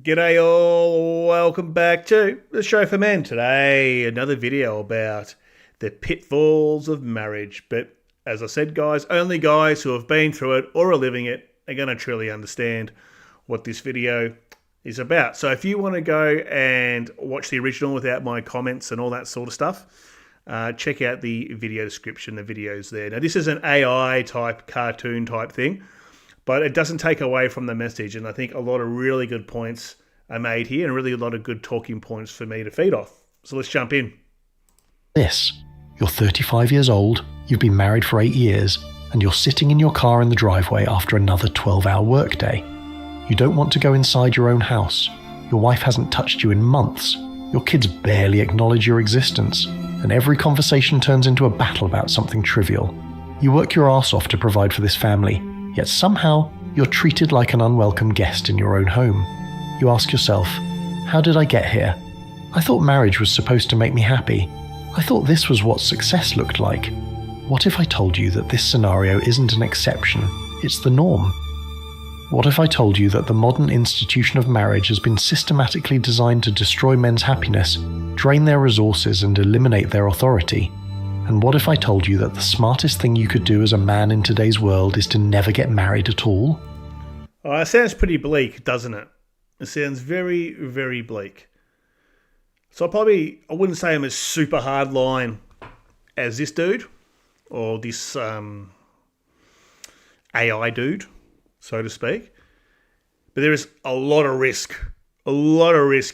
G'day all, welcome back to the show for men. Today, another video about the pitfalls of marriage. But as I said, guys, only guys who have been through it or are living it are going to truly understand what this video is about. So if you want to go and watch the original without my comments and all that sort of stuff, check out the video description, the videos there. Now, this is an AI type, cartoon type thing, but it doesn't take away from the message. And I think a lot of really good points are made here and really a lot of good talking points for me to feed off. So let's jump in. You're 35 years old, you've been married for 8 years, and you're sitting in your car in the driveway after another 12-hour workday. You don't want to go inside your own house. Your wife hasn't touched you in months. Your kids barely acknowledge your existence, and every conversation turns into a battle about something trivial. You work your arse off to provide for this family, yet somehow you're treated like an unwelcome guest in your own home. You ask yourself, how did I get here? I thought marriage was supposed to make me happy. I thought this was what success looked like. What if I told you that this scenario isn't an exception, it's the norm? What if I told you that the modern institution of marriage has been systematically designed to destroy men's happiness, drain their resources and eliminate their authority? And what if I told you that the smartest thing you could do as a man in today's world is to never get married at all? It sounds pretty bleak, doesn't it? It sounds very, very bleak. So I wouldn't say I'm as super hard line as this dude or this AI dude, so to speak. But there is a lot of risk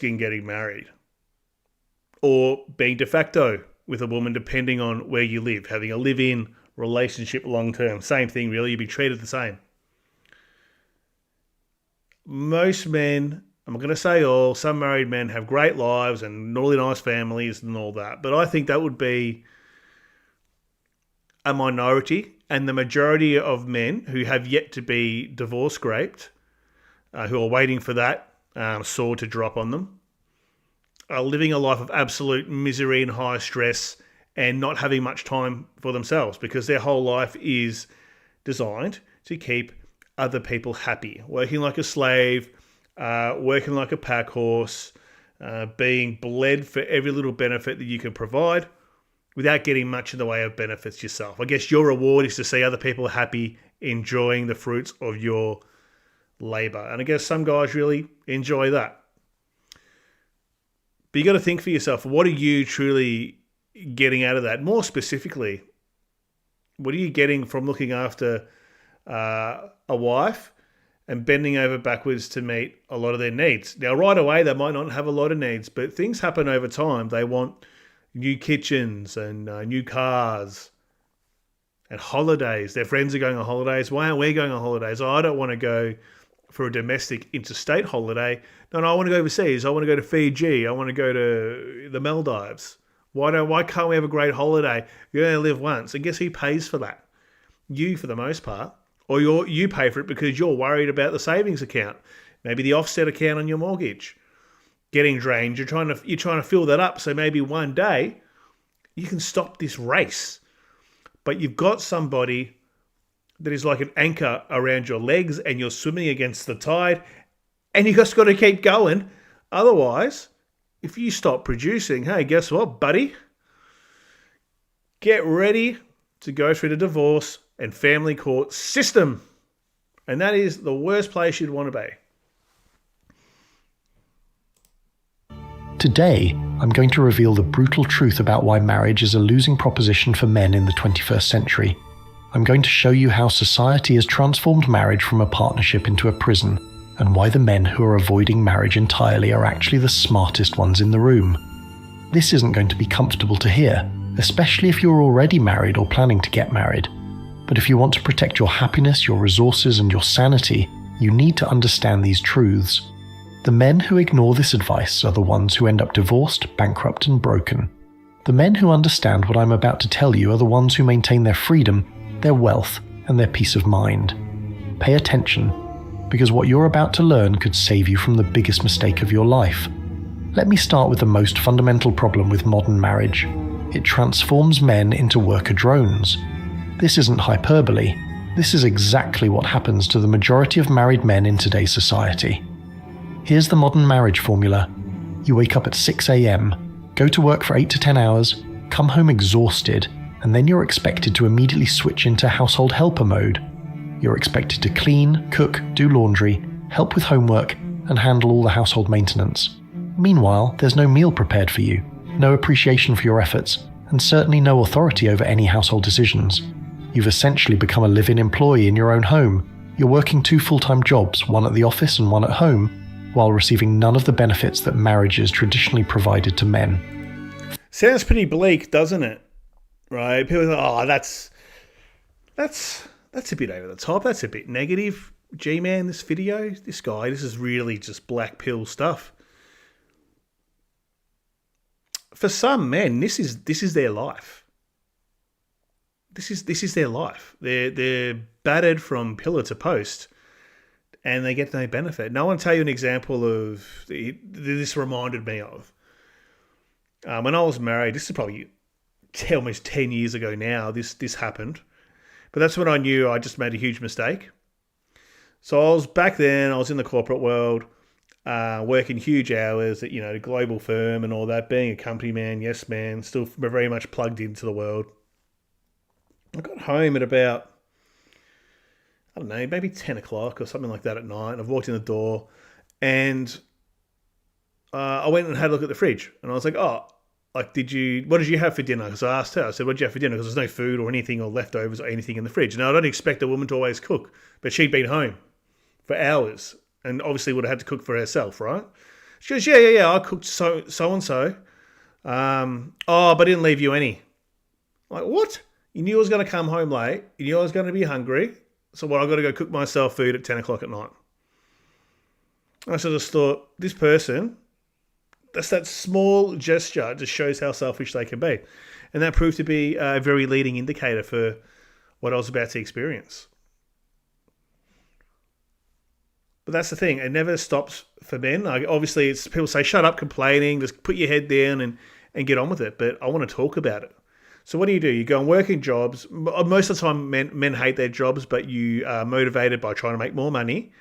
in getting married or being de facto with a woman, depending on where you live, having a live-in relationship long-term. Same thing, really. You'd be treated the same. Most men, I'm going to say all, some married men have great lives and really nice families and all that. But I think that would be a minority, and the majority of men who have yet to be divorce raped, who are waiting for that sword to drop on them, are living a life of absolute misery and high stress and not having much time for themselves because their whole life is designed to keep other people happy, working like a slave, working like a pack horse, being bled for every little benefit that you can provide without getting much in the way of benefits yourself. I guess your reward is to see other people happy, enjoying the fruits of your labor. And I guess some guys really enjoy that. But you got to think for yourself, what are you truly getting out of that? More specifically, what are you getting from looking after a wife and bending over backwards to meet a lot of their needs? Now, right away, they might not have a lot of needs, but things happen over time. They want new kitchens and new cars and holidays. Their friends are going on holidays. Why aren't we going on holidays? Oh, I don't want to go for a domestic interstate holiday. No, I want to go overseas. I want to go to Fiji. I want to go to the Maldives. Why can't we have a great holiday? You only live once. And guess who pays for that? You, for the most part. Or you pay for it because you're worried about the savings account. Maybe the offset account on your mortgage getting drained. You're trying to fill that up so maybe one day you can stop this race. But you've got somebody that is like an anchor around your legs and you're swimming against the tide and you just got to keep going. Otherwise, if you stop producing, hey, guess what, buddy? Get ready to go through the divorce and family court system. And that is the worst place you'd want to be. Today, I'm going to reveal the brutal truth about why marriage is a losing proposition for men in the 21st century. I'm going to show you how society has transformed marriage from a partnership into a prison, and why the men who are avoiding marriage entirely are actually the smartest ones in the room. This isn't going to be comfortable to hear, especially if you're already married or planning to get married. But if you want to protect your happiness, your resources, and your sanity, you need to understand these truths. The men who ignore this advice are the ones who end up divorced, bankrupt, and broken. The men who understand what I'm about to tell you are the ones who maintain their freedom, their wealth, and their peace of mind. Pay attention, because what you're about to learn could save you from the biggest mistake of your life. Let me start with the most fundamental problem with modern marriage. It transforms men into worker drones. This isn't hyperbole. This is exactly what happens to the majority of married men in today's society. Here's the modern marriage formula. You wake up at 6 a.m, go to work for 8 to 10 hours, come home exhausted, and then you're expected to immediately switch into household helper mode. You're expected to clean, cook, do laundry, help with homework, and handle all the household maintenance. Meanwhile, there's no meal prepared for you, no appreciation for your efforts, and certainly no authority over any household decisions. You've essentially become a live-in employee in your own home. You're working 2 full-time jobs, one at the office and one at home, while receiving none of the benefits that marriages traditionally provided to men. Sounds pretty bleak, doesn't it? Right? People go, oh, that's a bit over the top. That's a bit negative. G-Man, this video, this guy, this is really just black pill stuff. For some men, this is their life. This is their life. They're battered from pillar to post, and they get no benefit. Now, I want to tell you an example of this reminded me of when I was married. This is probably almost 10 years ago now. This happened, but that's when I knew I just made a huge mistake. So I was in the corporate world, working huge hours at the global firm and all that, being a company man, yes man, still very much plugged into the world. I got home at about, I don't know, maybe 10 o'clock or something like that at night. I've walked in the door and I went and had a look at the fridge, and I was like, oh, what did you have for dinner? Because I asked her, I said, what did you have for dinner? Because there's no food or anything or leftovers or anything in the fridge. Now, I don't expect a woman to always cook, but she'd been home for hours and obviously would have had to cook for herself, right? She goes, yeah, I cooked so-and-so. But I didn't leave you any. I'm like, what? You knew I was going to come home late. You knew I was going to be hungry. So I've got to go cook myself food at 10 o'clock at night. I just thought, this person, that's that small gesture, just shows how selfish they can be. And that proved to be a very leading indicator for what I was about to experience. But that's the thing. It never stops for men. Obviously, it's people say, shut up complaining, just put your head down and get on with it. But I want to talk about it. So what do? You go and work in jobs. Most of the time, men hate their jobs, but you are motivated by trying to make more money.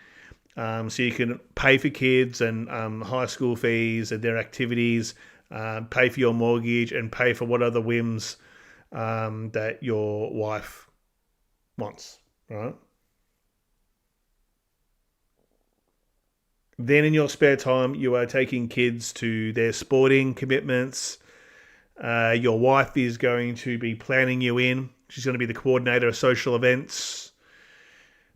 So you can pay for kids and high school fees and their activities, pay for your mortgage and pay for what other whims that your wife wants, right? Then in your spare time, you are taking kids to their sporting commitments. Your wife is going to be planning you in. She's going to be the coordinator of social events,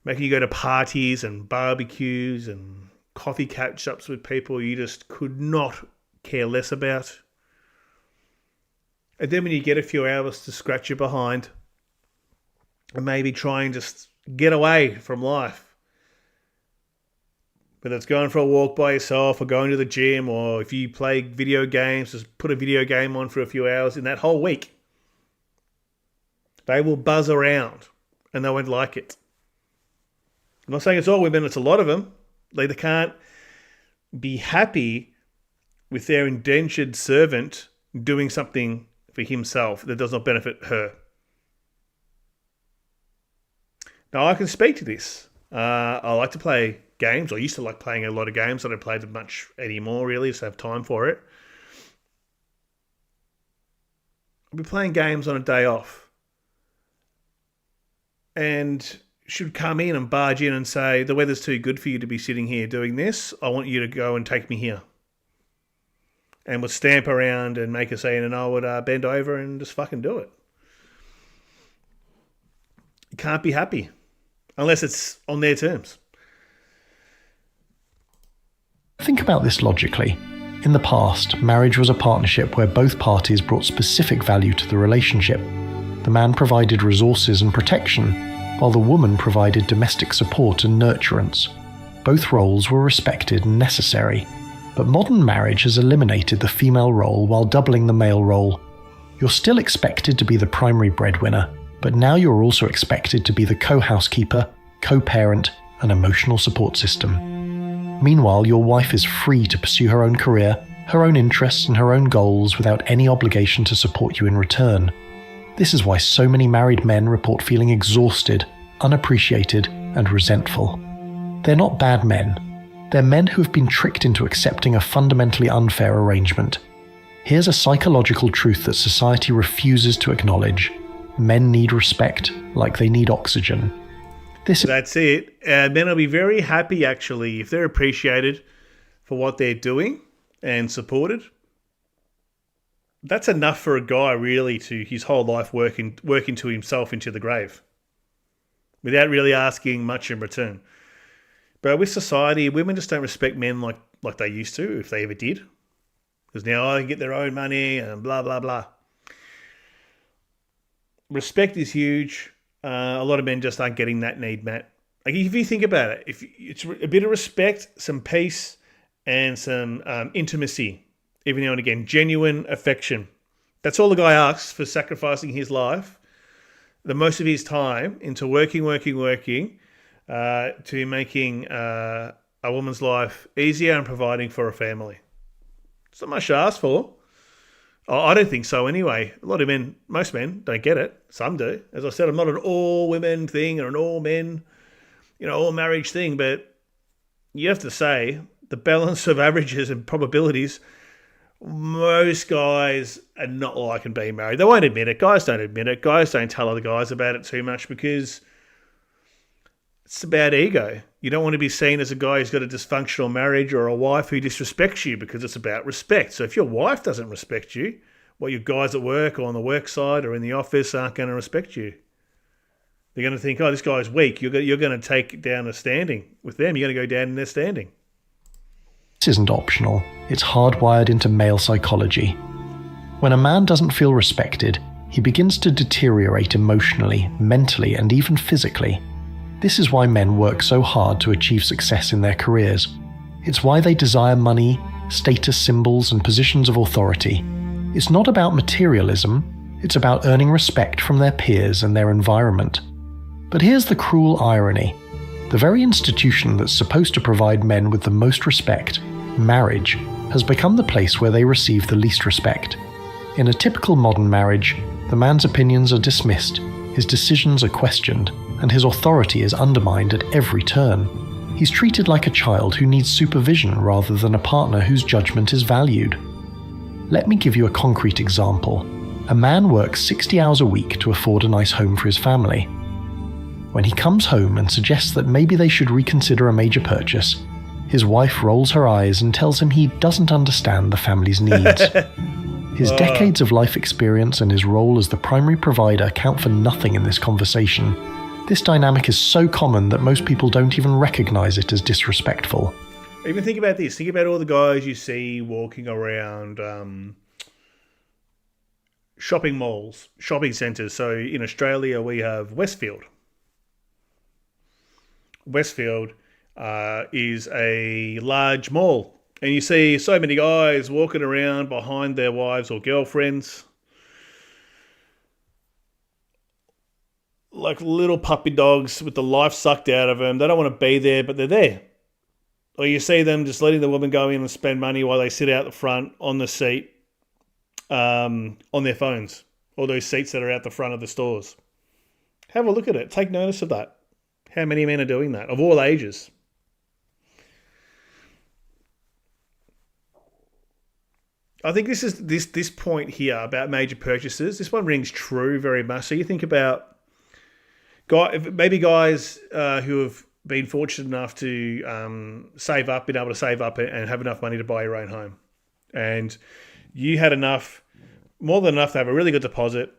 making you go to parties and barbecues and coffee catch-ups with people you just could not care less about. And then when you get a few hours to scratch your behind and maybe try and just get away from life, whether it's going for a walk by yourself or going to the gym, or if you play video games, just put a video game on for a few hours in that whole week. They will buzz around and they won't like it. I'm not saying it's all women, it's a lot of them. They can't be happy with their indentured servant doing something for himself that does not benefit her. Now, I can speak to this. I like to play games. I used to like playing a lot of games. I don't play them much anymore, really, just have time for it. I'll be playing games on a day off and should come in and barge in and say, the weather's too good for you to be sitting here doing this. I want you to go and take me here. And would stamp around and make a scene, and I would bend over and just fucking do it. You can't be happy unless it's on their terms. Think about this logically. In the past, marriage was a partnership where both parties brought specific value to the relationship. The man provided resources and protection, while the woman provided domestic support and nurturance. Both roles were respected and necessary, but modern marriage has eliminated the female role while doubling the male role. You're still expected to be the primary breadwinner, but now you're also expected to be the co-housekeeper, co-parent, and emotional support system. Meanwhile, your wife is free to pursue her own career, her own interests, and her own goals without any obligation to support you in return. This is why so many married men report feeling exhausted, unappreciated, and resentful. They're not bad men. They're men who have been tricked into accepting a fundamentally unfair arrangement. Here's a psychological truth that society refuses to acknowledge. Men need respect like they need oxygen. That's it. Men will be very happy, actually, if they're appreciated for what they're doing and supported. That's enough for a guy, really, to his whole life working to himself into the grave without really asking much in return. But with society, women just don't respect men like they used to, if they ever did. Because now they get their own money and blah, blah, blah. Respect is huge. A lot of men just aren't getting that need met. Like, if you think about it, if it's a bit of respect, some peace, and some intimacy, every now and again, genuine affection. That's all the guy asks for sacrificing his life, the most of his time, into working, to making a woman's life easier and providing for a family. It's not much to ask for. I don't think so anyway. A lot of men, most men, don't get it. Some do. As I said, I'm not an all women thing or an all men, all marriage thing, but you have to say the balance of averages and probabilities, most guys are not liking being married. They won't admit it. Guys don't admit it. Guys don't tell other guys about it too much because it's about ego. You don't want to be seen as a guy who's got a dysfunctional marriage or a wife who disrespects you, because it's about respect. So if your wife doesn't respect you, your guys at work or on the work side or in the office aren't going to respect you. They're going to think, oh, this guy's weak. You're going to take down a standing with them. You're going to go down in their standing. This isn't optional. It's hardwired into male psychology. When a man doesn't feel respected, he begins to deteriorate emotionally, mentally, and even physically. This is why men work so hard to achieve success in their careers. It's why they desire money, status symbols, and positions of authority. It's not about materialism, it's about earning respect from their peers and their environment. But here's the cruel irony. The very institution that's supposed to provide men with the most respect, marriage, has become the place where they receive the least respect. In a typical modern marriage, the man's opinions are dismissed, his decisions are questioned, and his authority is undermined at every turn. He's treated like a child who needs supervision rather than a partner whose judgment is valued. Let me give you a concrete example. A man works 60 hours a week to afford a nice home for his family. When he comes home and suggests that maybe they should reconsider a major purchase, his wife rolls her eyes and tells him he doesn't understand the family's needs. His decades of life experience and his role as the primary provider count for nothing in this conversation. This dynamic is so common that most people don't even recognize it as disrespectful. Even think about this. Think about all the guys you see walking around shopping malls, shopping centres. So in Australia, we have Westfield. Westfield is a large mall. And you see so many guys walking around behind their wives or girlfriends, like little puppy dogs with the life sucked out of them. They don't want to be there, but they're there. Or you see them just letting the woman go in and spend money while they sit out the front on the seat on their phones. All those seats that are out the front of the stores. Have a look at it. Take notice of that. How many men are doing that, of all ages? I think this is this point here about major purchases. This one rings true very much. So you think about maybe guys who have been fortunate enough to save up, been able to save up and have enough money to buy your own home. And you had more than enough to have a really good deposit.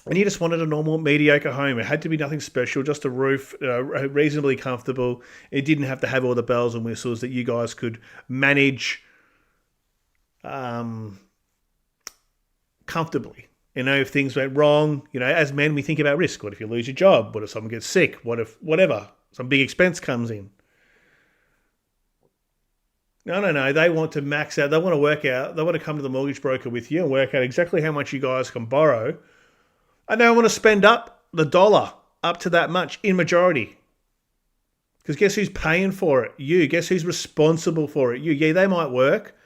And you just wanted a normal, mediocre home. It had to be nothing special, just a roof, reasonably comfortable. It didn't have to have all the bells and whistles that you guys could manage comfortably. If things went wrong, as men, we think about risk. What if you lose your job? What if someone gets sick? What if whatever, some big expense comes in? No. They want to max out. They want to work out. They want to come to the mortgage broker with you and work out exactly how much you guys can borrow. And they want to spend up the dollar up to that much in majority. Because guess who's paying for it? You. Guess who's responsible for it? You. Yeah, they might work,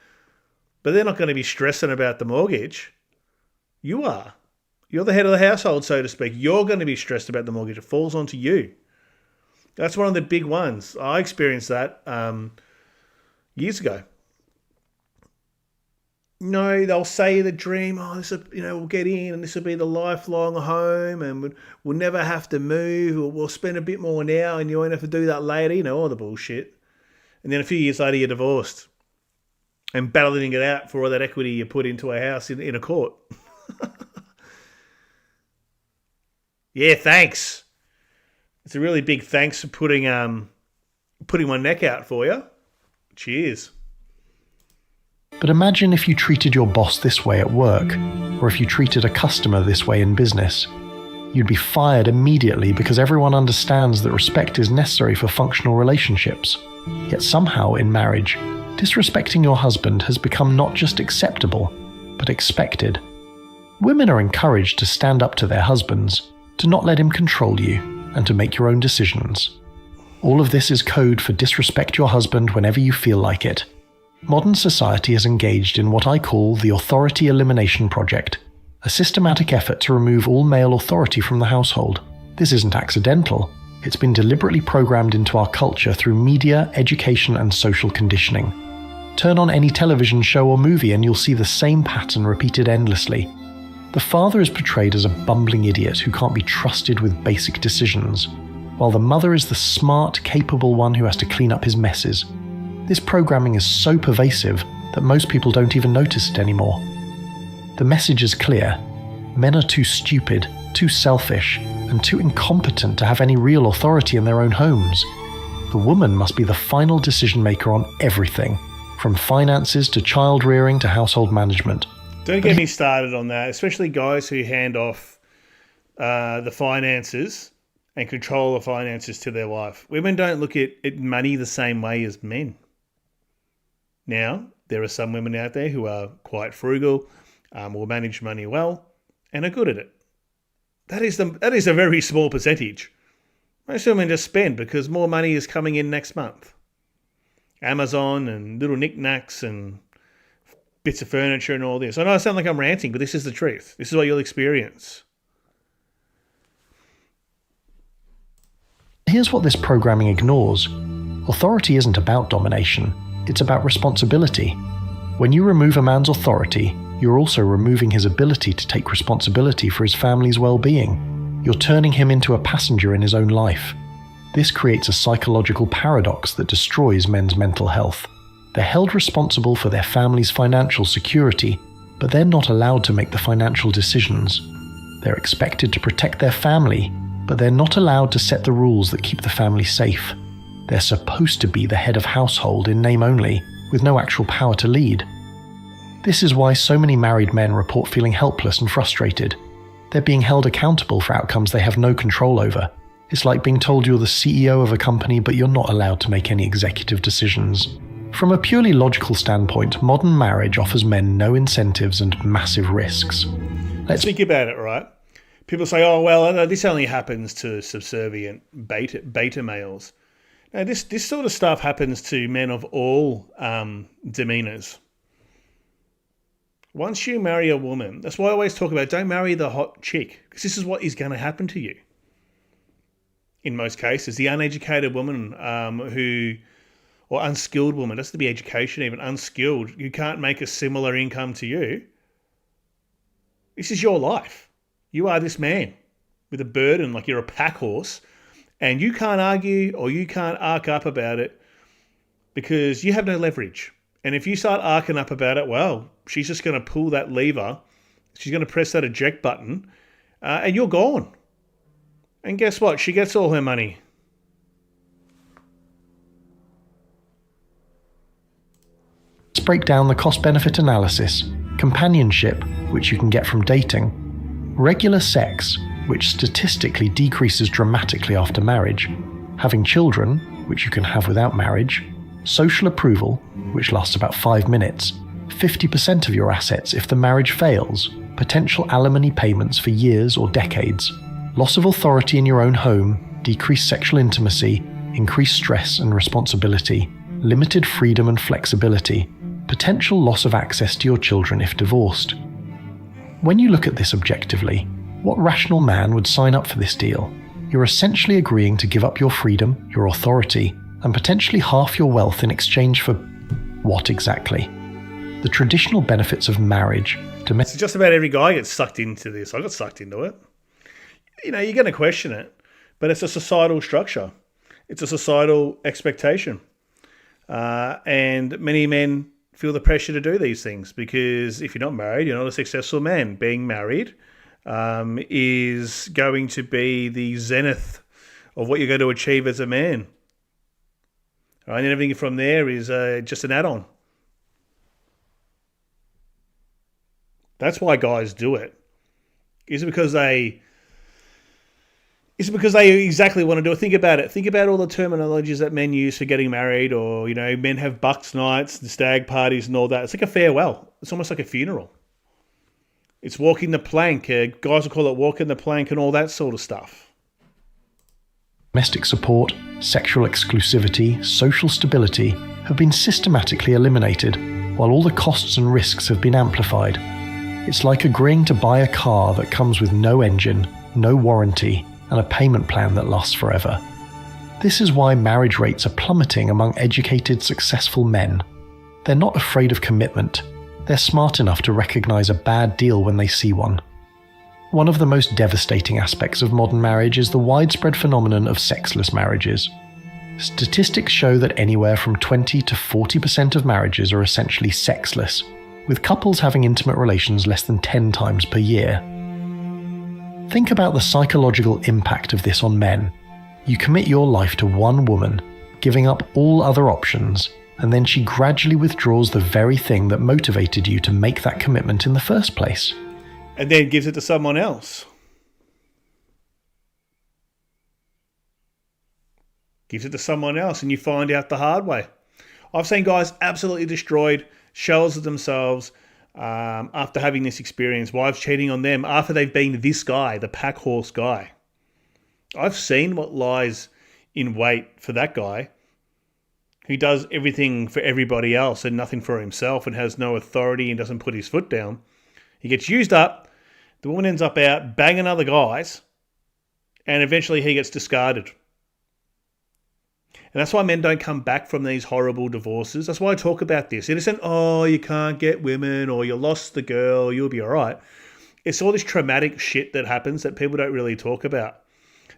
but they're not going to be stressing about the mortgage. You are. You're the head of the household, so to speak. You're going to be stressed about the mortgage. It falls onto you. That's one of the big ones. I experienced that years ago. No, they'll say the dream, oh, this will, we'll get in and this will be the lifelong home and we'll never have to move, or we'll spend a bit more now and you won't have to do that later, all the bullshit. And then a few years later, you're divorced and battling it out for all that equity you put into a house in a court. Yeah, thanks. It's a really big thanks for putting my neck out for you. Cheers. But imagine if you treated your boss this way at work, or if you treated a customer this way in business. You'd be fired immediately because everyone understands that respect is necessary for functional relationships. Yet somehow in marriage, disrespecting your husband has become not just acceptable, but expected. Women are encouraged to stand up to their husbands, to not let him control you, and to make your own decisions. All of this is code for disrespect your husband whenever you feel like it. Modern society is engaged in what I call the Authority Elimination Project, a systematic effort to remove all male authority from the household. This isn't accidental. It's been deliberately programmed into our culture through media, education, and social conditioning. Turn on any television show or movie and you'll see the same pattern repeated endlessly. The father is portrayed as a bumbling idiot who can't be trusted with basic decisions, while the mother is the smart, capable one who has to clean up his messes. This programming is so pervasive that most people don't even notice it anymore. The message is clear. Men are too stupid, too selfish, and too incompetent to have any real authority in their own homes. The woman must be the final decision maker on everything, from finances to child rearing to household management. Don't get me started on that, especially guys who hand off the finances and control the finances to their wife. Women don't look at money the same way as men. Now, there are some women out there who are quite frugal, will manage money well, and are good at it. That is a very small percentage. Most women just spend because more money is coming in next month. Amazon and little knickknacks and bits of furniture and all this. I know I sound like I'm ranting, but this is the truth. This is what you'll experience. Here's what this programming ignores. Authority isn't about domination. It's about responsibility. When you remove a man's authority, you're also removing his ability to take responsibility for his family's well-being. You're turning him into a passenger in his own life. This creates a psychological paradox that destroys men's mental health. They're held responsible for their family's financial security, but they're not allowed to make the financial decisions. They're expected to protect their family, but they're not allowed to set the rules that keep the family safe. They're supposed to be the head of household in name only, with no actual power to lead. This is why so many married men report feeling helpless and frustrated. They're being held accountable for outcomes they have no control over. It's like being told you're the CEO of a company, but you're not allowed to make any executive decisions. From a purely logical standpoint, modern marriage offers men no incentives and massive risks. Let's think about it, right? People say, oh, well, this only happens to subservient beta males. Now, this sort of stuff happens to men of all demeanours. Once you marry a woman, that's why I always talk about don't marry the hot chick, because this is what is going to happen to you. In most cases, the uneducated woman or unskilled woman, doesn't have to be education even, unskilled, you can't make a similar income to you. This is your life. You are this man with a burden like you're a pack horse. And you can't argue or you can't arc up about it because you have no leverage. And if you start arcing up about it, well, she's just going to pull that lever. She's going to press that eject button and you're gone. And guess what? She gets all her money. Let's break down the cost-benefit analysis, companionship, which you can get from dating, regular sex, which statistically decreases dramatically after marriage, having children, which you can have without marriage, social approval, which lasts about 5 minutes, 50% of your assets if the marriage fails, potential alimony payments for years or decades, loss of authority in your own home, decreased sexual intimacy, increased stress and responsibility, limited freedom and flexibility, potential loss of access to your children if divorced. When you look at this objectively, what rational man would sign up for this deal? You're essentially agreeing to give up your freedom, your authority, and potentially half your wealth in exchange for what exactly? The traditional benefits of marriage. So just about every guy gets sucked into this. I got sucked into it. You're going to question it, but it's a societal structure. It's a societal expectation. And many men feel the pressure to do these things because if you're not married, you're not a successful man. Being married is going to be the zenith of what you're going to achieve as a man. Right? And everything from there is just an add-on. That's why guys do it. Is it because they exactly want to do it? Think about it. Think about all the terminologies that men use for getting married, or men have bucks nights, the stag parties, and all that. It's like a farewell. It's almost like a funeral. It's walking the plank. Guys will call it walking the plank and all that sort of stuff. Domestic support, sexual exclusivity, social stability have been systematically eliminated, while all the costs and risks have been amplified. It's like agreeing to buy a car that comes with no engine, no warranty, and a payment plan that lasts forever. This is why marriage rates are plummeting among educated, successful men. They're not afraid of commitment. They're smart enough to recognize a bad deal when they see one. One of the most devastating aspects of modern marriage is the widespread phenomenon of sexless marriages. Statistics show that anywhere from 20 to 40% of marriages are essentially sexless, with couples having intimate relations less than 10 times per year. Think about the psychological impact of this on men. You commit your life to one woman, giving up all other options, and then she gradually withdraws the very thing that motivated you to make that commitment in the first place. And then gives it to someone else. Gives it to someone else, and you find out the hard way. I've seen guys absolutely destroyed, shells of themselves after having this experience. Wives cheating on them after they've been this guy, the pack horse guy. I've seen what lies in wait for that guy who does everything for everybody else and nothing for himself and has no authority and doesn't put his foot down. He gets used up, the woman ends up out banging other guys, and eventually he gets discarded. And that's why men don't come back from these horrible divorces. That's why I talk about this. It isn't, you can't get women, or you lost the girl, you'll be all right. It's all this traumatic shit that happens that people don't really talk about.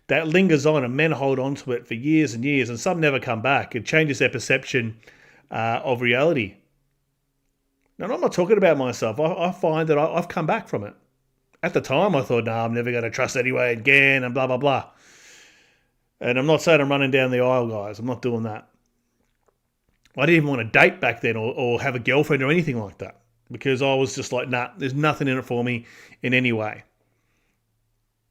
That lingers on, and men hold on to it for years and years, and some never come back. It changes their perception of reality. Now, I'm not talking about myself. I find that I've come back from it. At the time, I thought, I'm never going to trust anyone again, and blah, blah, blah. And I'm not saying I'm running down the aisle, guys. I'm not doing that. I didn't even want to date back then or have a girlfriend or anything like that, because I was just like, there's nothing in it for me in any way.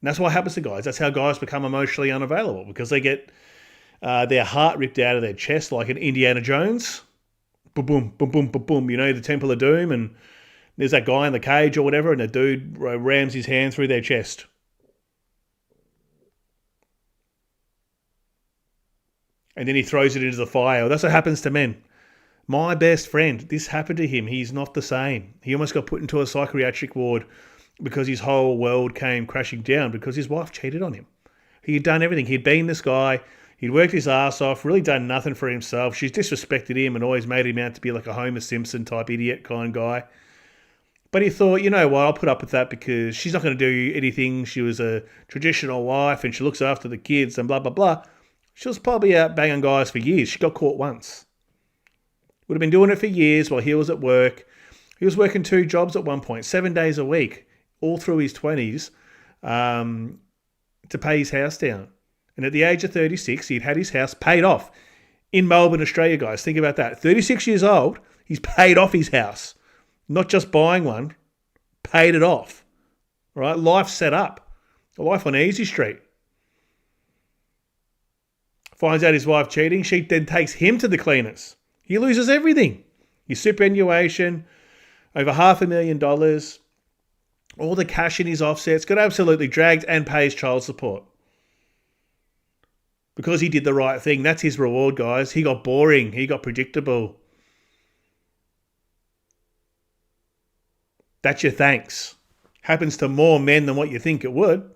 And that's what happens to guys. That's how guys become emotionally unavailable, because they get their heart ripped out of their chest like an Indiana Jones. Boom, boom, boom, boom, boom, boom. The Temple of Doom, and there's that guy in the cage or whatever, and the dude rams his hand through their chest. And then he throws it into the fire. That's what happens to men. My best friend, this happened to him. He's not the same. He almost got put into a psychiatric ward because his whole world came crashing down because his wife cheated on him. He had done everything. He'd been this guy. He'd worked his ass off, really done nothing for himself. She's disrespected him and always made him out to be like a Homer Simpson type idiot kind of guy. But he thought, you know what, I'll put up with that because she's not going to do anything. She was a traditional wife and she looks after the kids and blah, blah, blah. She was probably out banging guys for years. She got caught once. Would have been doing it for years while he was at work. He was working 2 jobs at one point, 7 days a week, all through his 20s, to pay his house down. And at the age of 36, he'd had his house paid off in Melbourne, Australia, guys. Think about that. 36 years old, he's paid off his house. Not just buying one, paid it off. All right? Life set up. A life on Easy Street. Finds out his wife cheating. She then takes him to the cleaners. He loses everything. His superannuation, over $500,000, all the cash in his offsets, got absolutely dragged and pays child support. Because he did the right thing. That's his reward, guys. He got boring. He got predictable. That's your thanks. Happens to more men than what you think it would.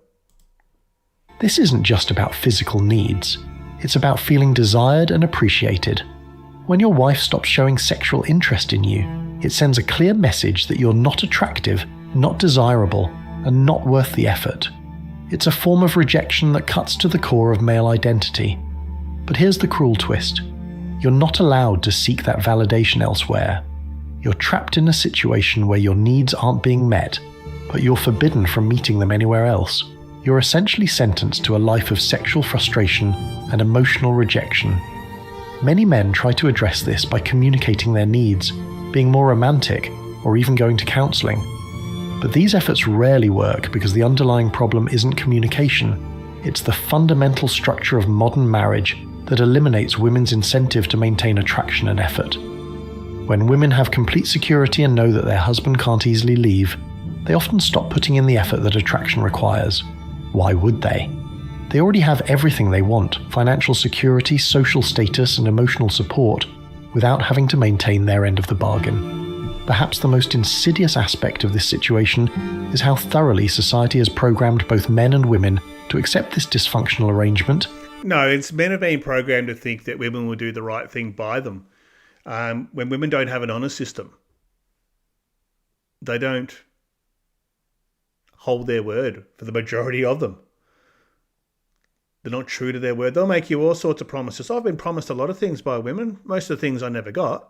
This isn't just about physical needs. It's about feeling desired and appreciated. When your wife stops showing sexual interest in you, it sends a clear message that you're not attractive, not desirable, and not worth the effort. It's a form of rejection that cuts to the core of male identity. But here's the cruel twist. You're not allowed to seek that validation elsewhere. You're trapped in a situation where your needs aren't being met, but you're forbidden from meeting them anywhere else. You're essentially sentenced to a life of sexual frustration and emotional rejection. Many men try to address this by communicating their needs, being more romantic, or even going to counselling. But these efforts rarely work because the underlying problem isn't communication. It's the fundamental structure of modern marriage that eliminates women's incentive to maintain attraction and effort. When women have complete security and know that their husband can't easily leave, they often stop putting in the effort that attraction requires. Why would they? They already have everything they want: financial security, social status, and emotional support, without having to maintain their end of the bargain. Perhaps the most insidious aspect of this situation is how thoroughly society has programmed both men and women to accept this dysfunctional arrangement. No, it's men have been programmed to think that women will do the right thing by them. When women don't have an honour system, they don't hold their word for the majority of them. They're not true to their word. They'll make you all sorts of promises. I've been promised a lot of things by women. Most of the things I never got.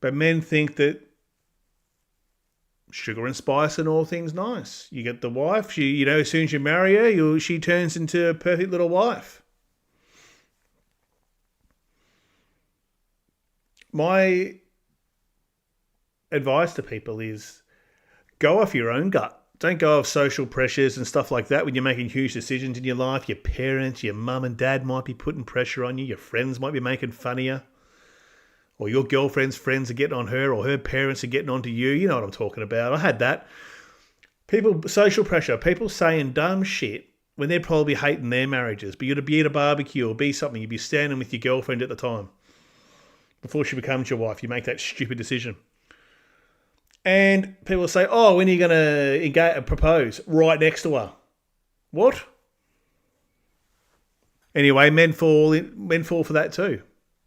But men think that sugar and spice and all things nice. You get the wife, she, as soon as you marry her, she turns into a perfect little wife. My advice to people is go off your own gut. Don't go off social pressures and stuff like that when you're making huge decisions in your life. Your parents, your mum and dad might be putting pressure on you. Your friends might be making fun of you. Or your girlfriend's friends are getting on her, or her parents are getting on to you. You know what I'm talking about. I had that. Social pressure, people saying dumb shit when they're probably hating their marriages. But you'd be at a barbecue or be something. You'd be standing with your girlfriend at the time. Before she becomes your wife, you make that stupid decision. And people say, oh, when are you going to propose? Right next to her. What? Anyway, men fall for that too.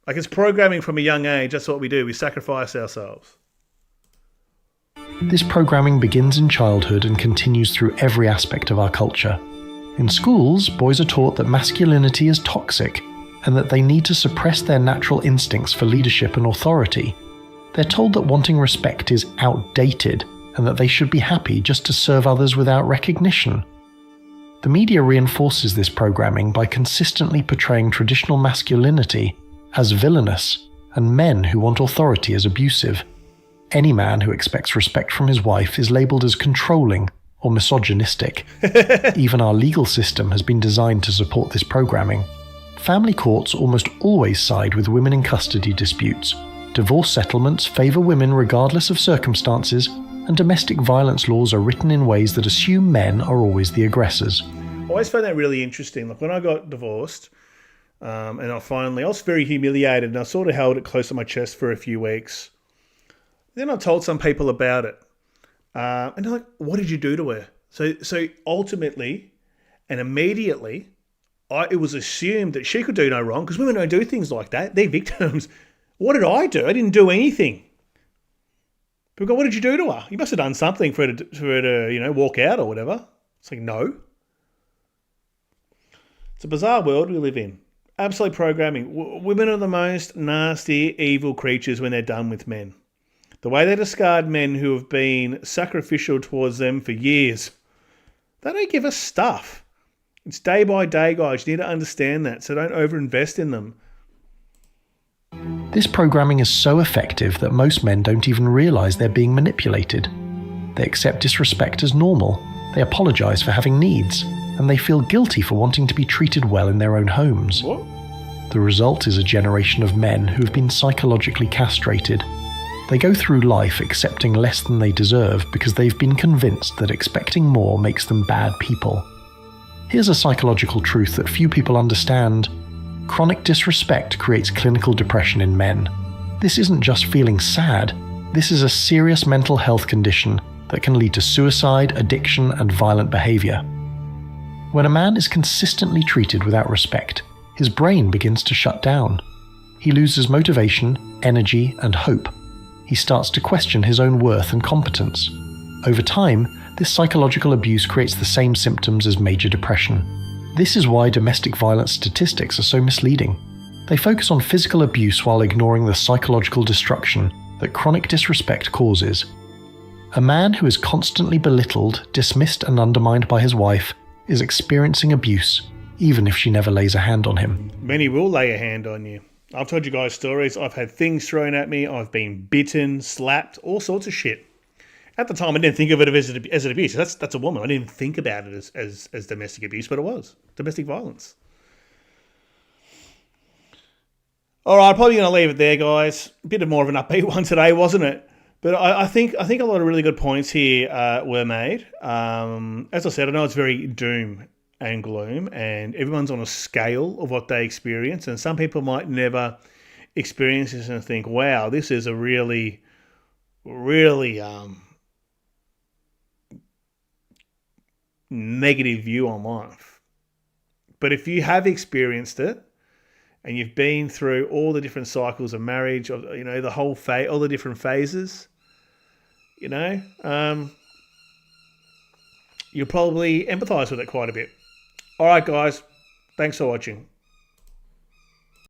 Like, it's programming from a young age. That's what we do. We sacrifice ourselves. This programming begins in childhood and continues through every aspect of our culture. In schools, boys are taught that masculinity is toxic and that they need to suppress their natural instincts for leadership and authority. They're told that wanting respect is outdated and that they should be happy just to serve others without recognition. The media reinforces this programming by consistently portraying traditional masculinity as villainous and men who want authority as abusive. Any man who expects respect from his wife is labelled as controlling or misogynistic. Even our legal system has been designed to support this programming. Family courts almost always side with women in custody disputes. Divorce settlements favour women regardless of circumstances, and domestic violence laws are written in ways that assume men are always the aggressors. I always found that really interesting. Like, when I got divorced, and I was very humiliated, and I sort of held it close to my chest for a few weeks. Then I told some people about it. And they're like, what did you do to her? So ultimately and immediately, it was assumed that she could do no wrong, because women don't do things like that. They're victims. What did I do? I didn't do anything. People go, what did you do to her? You must have done something for her to walk out or whatever. It's like, no. It's a bizarre world we live in. Absolute programming. Women are the most nasty, evil creatures when they're done with men. The way they discard men who have been sacrificial towards them for years. They don't give us stuff. It's day by day, guys. You need to understand that, so don't overinvest in them. This programming is so effective that most men don't even realise they're being manipulated. They accept disrespect as normal, they apologise for having needs, and they feel guilty for wanting to be treated well in their own homes. What? The result is a generation of men who have been psychologically castrated. They go through life accepting less than they deserve because they've been convinced that expecting more makes them bad people. Here's a psychological truth that few people understand. Chronic disrespect creates clinical depression in men. This isn't just feeling sad. This is a serious mental health condition that can lead to suicide, addiction, and violent behaviour. When a man is consistently treated without respect, his brain begins to shut down. He loses motivation, energy, and hope. He starts to question his own worth and competence. Over time, this psychological abuse creates the same symptoms as major depression. This is why domestic violence statistics are so misleading. They focus on physical abuse while ignoring the psychological destruction that chronic disrespect causes. A man who is constantly belittled, dismissed, and undermined by his wife is experiencing abuse, even if she never lays a hand on him. Many will lay a hand on you. I've told you guys stories. I've had things thrown at me. I've been bitten, slapped, all sorts of shit. At the time, I didn't think of it as an abuse. That's a woman. I didn't think about it as domestic abuse, but it was domestic violence. All right, probably going to leave it there, guys. A bit more of an upbeat one today, wasn't it? But I think a lot of really good points here were made. As I said, I know it's very doom and gloom, and everyone's on a scale of what they experience, and some people might never experience this and think, wow, this is a really, really negative view on life. But if you have experienced it, and you've been through all the different cycles of marriage, of the whole all the different phases, you'll probably empathise with it quite a bit. All right, guys, thanks for watching.